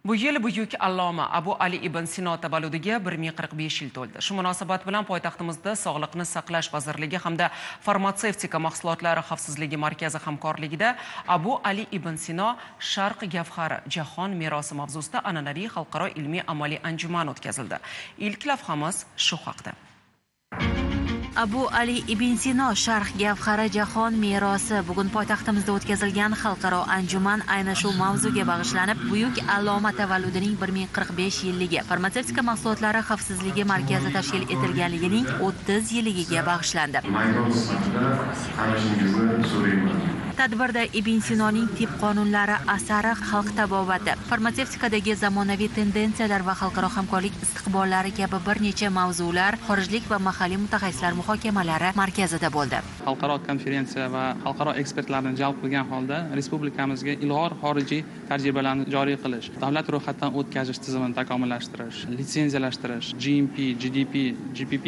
Bu yil buyuk alloma Abu Ali ibn Sino tavalludiga 1045 yil to'ldi. Shu munosabat bilan poytaxtimizda Sog'liqni saqlash vazirligi hamda farmatsevtika mahsulotlari xavfsizligi markazi hamkorligida Abu Ali ibn Sino Sharq gavhari jahon merosi mavzusida an'anaviy xalqaro ilmiy amaliy anjuman o'tkazildi. Ilk lavhamiz shu haqda. Abu Ali ibn Sino Sharq gavhari jahon merosi. Bugun poytaxtimizda o'tkazilgan xalqaro anjuman ayni shu mavzuga bag'ishlanib, buyuk alloma tavalludining 1045 yilligi, farmatsevtika mahsulotlari xavfsizligi markazi tashkil etilganligining 30 yilligiga bag'ishlandi. Tadbirda Ibn Sinoning tib qonunlari asari xalq tabobati, farmatsevtikadagi zamonaviy tendensiyalar va xalqaro hamkorlik istiqbollari kabi bir necha mavzular xorijlik va mahalliy mutaxassislar muhokamalari markazida bo'ldi. Xalqaro konferensiya va xalqaro ekspertlarni jalb qilgan holda respublikamizga ilg'or xorijiy tajribalarni joriy qilish, davlat ro'yxatdan o'tkazish tizimini takomillashtirish, litsenziyalashtirish, GMP, GDP, GPP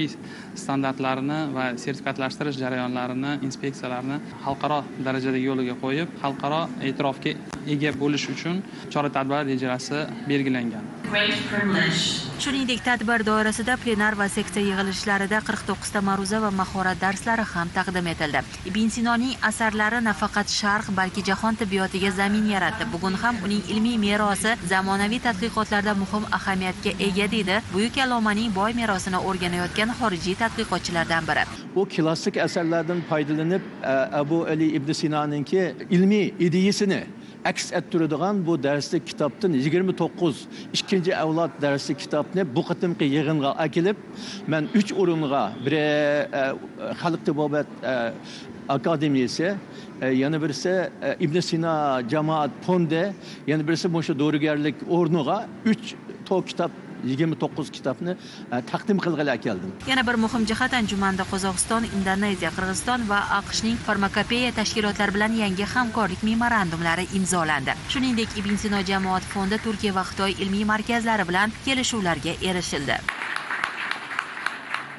standartlarini va sertifikatlashtirish jarayonlarini, inspeksiyalarni xalqaro darajada yo'liga qo'yib, xalqaro e'tirofga ega bo'lish uchun chora-tadbirlar rejasi belgilangan. Shuningdek, tadbir doirasida plenar va seksiya yig'ilishlarida 49 ta ma'ruza va mahorat darslari ham taqdim etildi. Ibn Sinoning asarlari nafaqat Sharq, balki jahon tibbiyotiga zamin yaratdi. Bugun ham uning ilmiy merosi zamonaviy tadqiqotlarda muhim ahamiyatga ega deydi buyuk allomaning boy merosini o'rganayotgan xorijiy tadqiqotchilardan biri. O klassik eserlerden faydalanıp Abu Ali ibn Sina'nınki ilmi ideyisini aks ettiradigan bu derslik kitaptan 29 ikinci evlat derslik kitapını bu qatımki yığınga akilip ben 3 o'ringa biri Xalq Tibobat Akademiyasi, yana birisi Ibn Sina Cemaat Fonde, yana birisi Moşa Doğrugerlik o'rniga 3 kitap 29 kitobni taqdim qilg'ili keldim. Yana bir muhim jihat anjumanda Qozog'iston, Indoneziya, Qirg'iziston va AQShning farmakopeya tashkilotlari bilan yangi hamkorlik memorandumlari imzolandi. Shuningdek, Ibn Sino jamoat fondi Turkiya va Xitoy ilmiy markazlari bilan kelishuvlarga erishildi.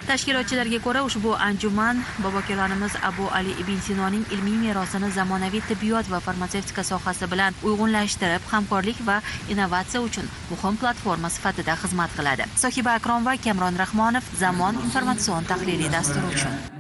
Tashkilotchilarga ko'ra, ushbu anjuman bobokalonimiz Abu Ali ibn Sinoning ilmiy merosini zamonaviy tibbiyot va farmatsevtika sohasi bilan uyg'unlashtirib, hamkorlik va innovatsiya uchun muhim platforma sifatida xizmat qiladi. Sohiba Akrom va Kamron Rahmonov, Zamon informatsion tahliliy dasturi uchun.